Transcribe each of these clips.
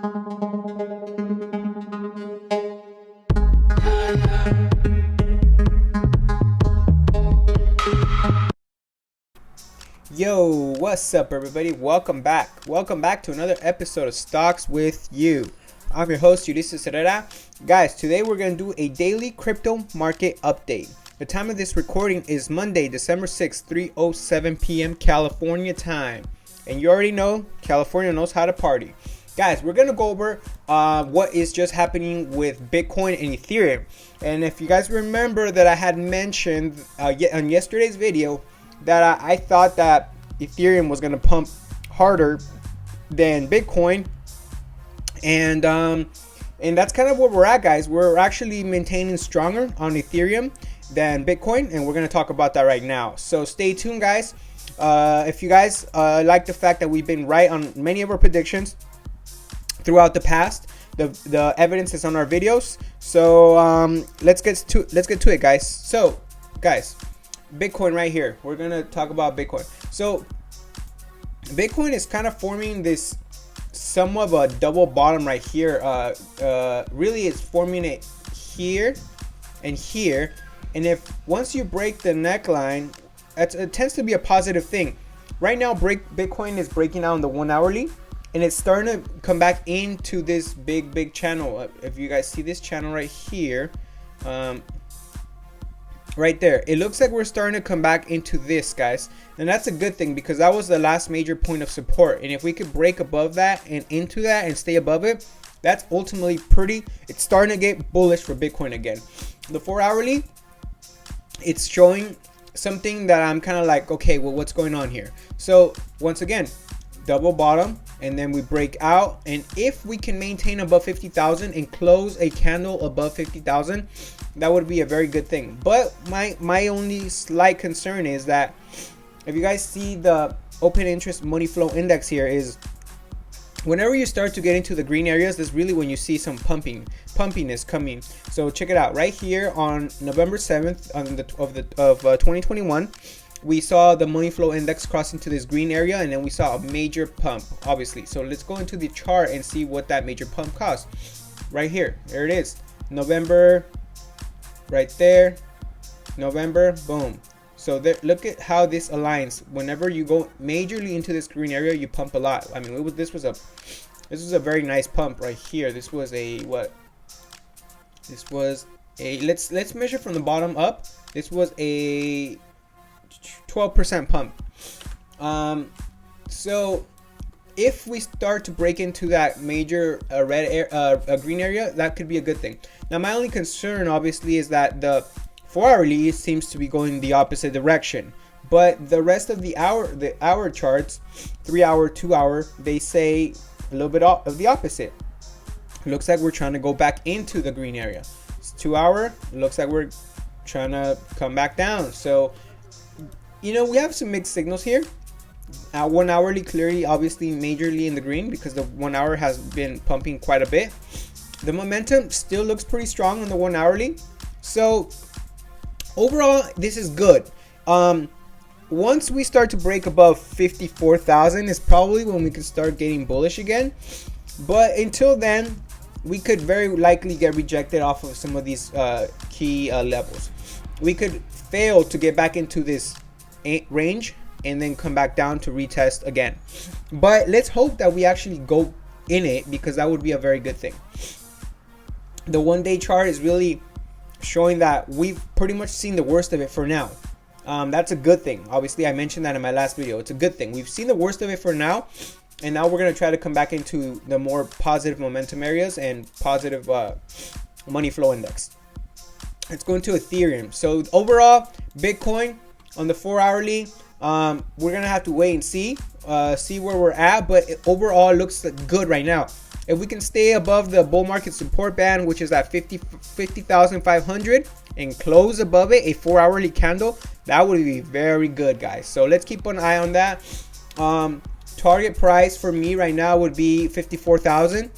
Yo, what's up everybody? Welcome back to another episode of Stocks with You. I'm your host Ulysses Herrera. Guys, today we're going to do a daily crypto market update. The time of this recording is Monday, December 6th, 3:07 p.m. California time. And you already know California knows how to party. Guys, we're going to go over what is just happening with Bitcoin and Ethereum. And if you guys remember that I had mentioned on yesterday's video that I thought that Ethereum was going to pump harder than Bitcoin. And that's kind of where we're at, guys. We're actually maintaining stronger on Ethereum than Bitcoin, and we're going to talk about that right now. So stay tuned, guys. If you guys like the fact that we've been right on many of our predictions throughout the past, the evidence is on our videos. So let's get to it, guys. So, guys, Bitcoin right here. We're going to talk about Bitcoin. So Bitcoin is kind of forming this somewhat of a double bottom right here. Really it's forming it here and here. And if once you break the neckline, it tends to be a positive thing. Right now, Bitcoin is breaking out on the 1 hourly, and it's starting to come back into this big channel. If you guys see this channel right here, right there, it looks like we're starting to come back into this, guys, and that's a good thing because that was the last major point of support. And if we could break above that and into that and stay above it, that's ultimately it's starting to get bullish for Bitcoin again. The 4 hourly, it's showing something that I'm kind of like, okay, well, what's going on here? So once again, double bottom, and then we break out, and if we can maintain above 50,000 and close a candle above 50,000, that would be a very good thing. But my only slight concern is that if you guys see the open interest money flow index here, is whenever you start to get into the green areas, that's really when you see some pumpiness coming. So check it out right here on November 7th of 2021. We saw the money flow index cross into this green area, and then we saw a major pump, obviously. So let's go into the chart and see what that major pump caused. Right here, there it is, November, right there, November, boom. So there, look at how this aligns. Whenever you go majorly into this green area, you pump a lot. I mean, this was a very nice pump right here. This was a what? This was a let's measure from the bottom up. This was a 12% pump. So if we start to break into that major green area, that could be a good thing. Now, my only concern, obviously, is that the 4 hourly seems to be going the opposite direction, but the rest of the hour charts, 3 hour, 2 hour, they say a little bit of the opposite. Looks like we're trying to go back into the green area. It's 2 hour. Looks like we're trying to come back down. So, you know, we have some mixed signals here. 1 hourly clearly, obviously, majorly in the green because the 1 hour has been pumping quite a bit. The momentum still looks pretty strong on the 1 hourly. So overall, this is good. Once we start to break above 54,000 is probably when we can start getting bullish again. But until then, we could very likely get rejected off of some of these key levels. We could fail to get back into this range and then come back down to retest again. But let's hope that we actually go in it, because that would be a very good thing. The 1 day chart is really showing that we've pretty much seen the worst of it for now. That's a good thing. Obviously, I mentioned that in my last video. It's a good thing. We've seen the worst of it for now, and now we're going to try to come back into the more positive momentum areas and positive money flow index. Let's go into Ethereum. So overall, Bitcoin on the 4 hourly, we're going to have to wait and see where we're at, but overall it looks good right now. If we can stay above the bull market support band, which is at 50,500, and close above it, a 4 hourly candle, that would be very good, guys. So let's keep an eye on that. Target price for me right now would be 54,000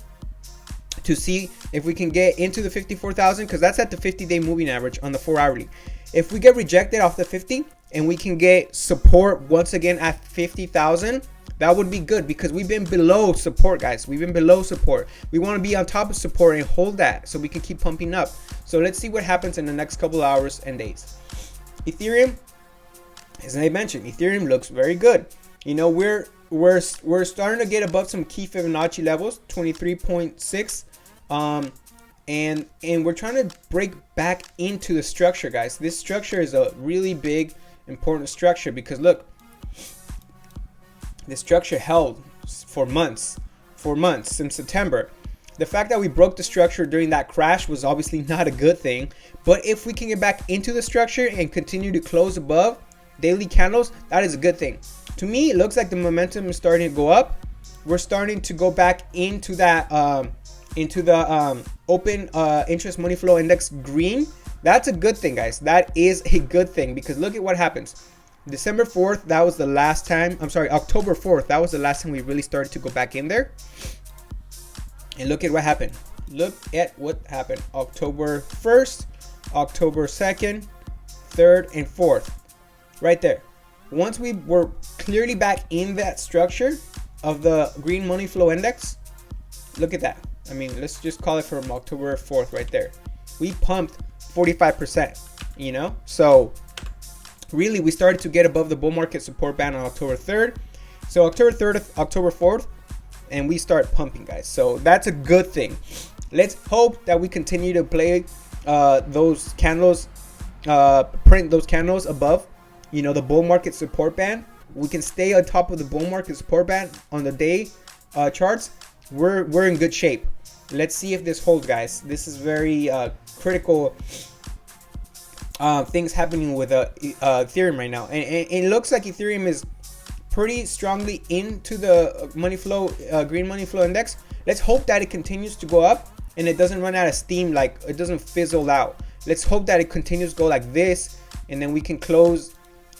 to see if we can get into the 54,000, because that's at the 50-day moving average on the 4 hourly. If we get rejected off the 50 and we can get support once again at 50,000, That would be good because we've been below support, guys. We've been below support. We want to be on top of support and hold that so we can keep pumping up. So let's see what happens in the next couple hours and days. Ethereum, as I mentioned, Ethereum looks very good. You know, we're starting to get above some key Fibonacci levels, 23.6, and we're trying to break back into the structure, guys. This structure is a really big, important structure because look, this structure held for months since September. The fact that we broke the structure during that crash was obviously not a good thing, but if we can get back into the structure and continue to close above daily candles, that is a good thing. To me, it looks like the momentum is starting to go up. We're starting to go back into that into the open interest money flow index green. That's a good thing, guys. That is a good thing because look at what happens. December 4th, that was the last time. I'm sorry, October 4th, that was the last time we really started to go back in there. And look at what happened. Look at what happened. October 1st, October 2nd, 3rd, and 4th. Right there. Once we were clearly back in that structure of the green money flow index, look at that. I mean, let's just call it from October 4th right there. We pumped 45%, you know? So really, we started to get above the bull market support band on October 3rd. So October 3rd, October 4th, and we start pumping, guys. So that's a good thing. Let's hope that we continue to play those candles, print those candles above, you know, the bull market support band. We can stay on top of the bull market support band on the day charts. We're in good shape. Let's see if this holds, guys. This is very critical things happening with Ethereum right now, and it looks like Ethereum is pretty strongly into the money flow, green money flow index. Let's hope that it continues to go up and it doesn't run out of steam, like it doesn't fizzle out. Let's hope that it continues to go like this, and then we can close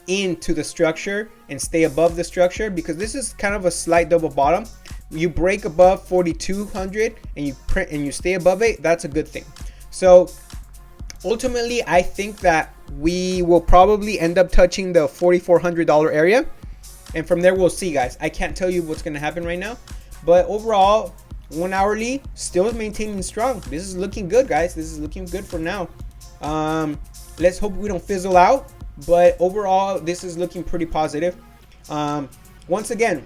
into the structure and stay above the structure, because this is kind of a slight double bottom. You break above 4,200 and you print and you stay above it, that's a good thing. So ultimately, I think that we will probably end up touching the $4,400 area, and from there we'll see, guys. I can't tell you what's going to happen right now, but overall, 1 hourly still maintaining strong. This is looking good, guys. This is looking good for now. Let's hope we don't fizzle out, but overall, this is looking pretty positive. Once again,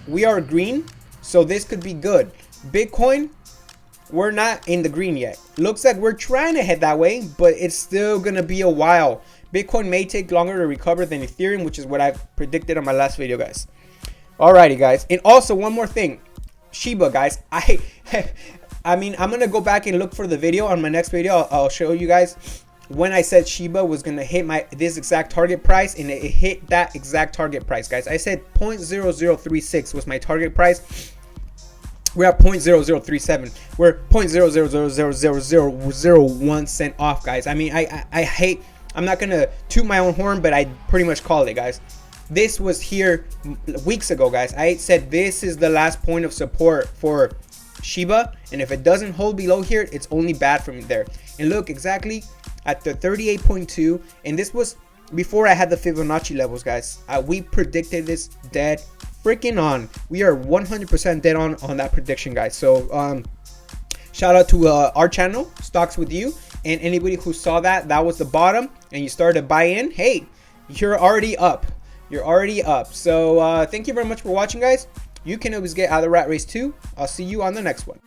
we are green, so this could be good. Bitcoin, we're not in the green yet. Looks like we're trying to head that way, but it's still gonna be a while. Bitcoin may take longer to recover than Ethereum, which is what I predicted on my last video, guys. Alrighty, guys. And also one more thing, Shiba, guys. I mean, I'm gonna go back and look for the video on my next video. I'll show you guys when I said Shiba was gonna hit this exact target price, and it hit that exact target price, guys. I said 0.0036 was my target price. We're at 0.0037. We're 0.000001 cent off, guys. I mean, I hate. I'm not gonna toot my own horn, but I pretty much called it, guys. This was here weeks ago, guys. I said this is the last point of support for Shiba, and if it doesn't hold below here, it's only bad from there. And look, exactly at the 38.2, and this was before I had the Fibonacci levels, guys. We predicted this dead freaking on. We are 100% dead on that prediction, guys. So shout out to our channel, Stocks With You, and anybody who saw that was the bottom and you started to buy in. Hey, you're already up. You're already up. So thank you very much for watching, guys. You can always get out of the rat race too. I'll see you on the next one.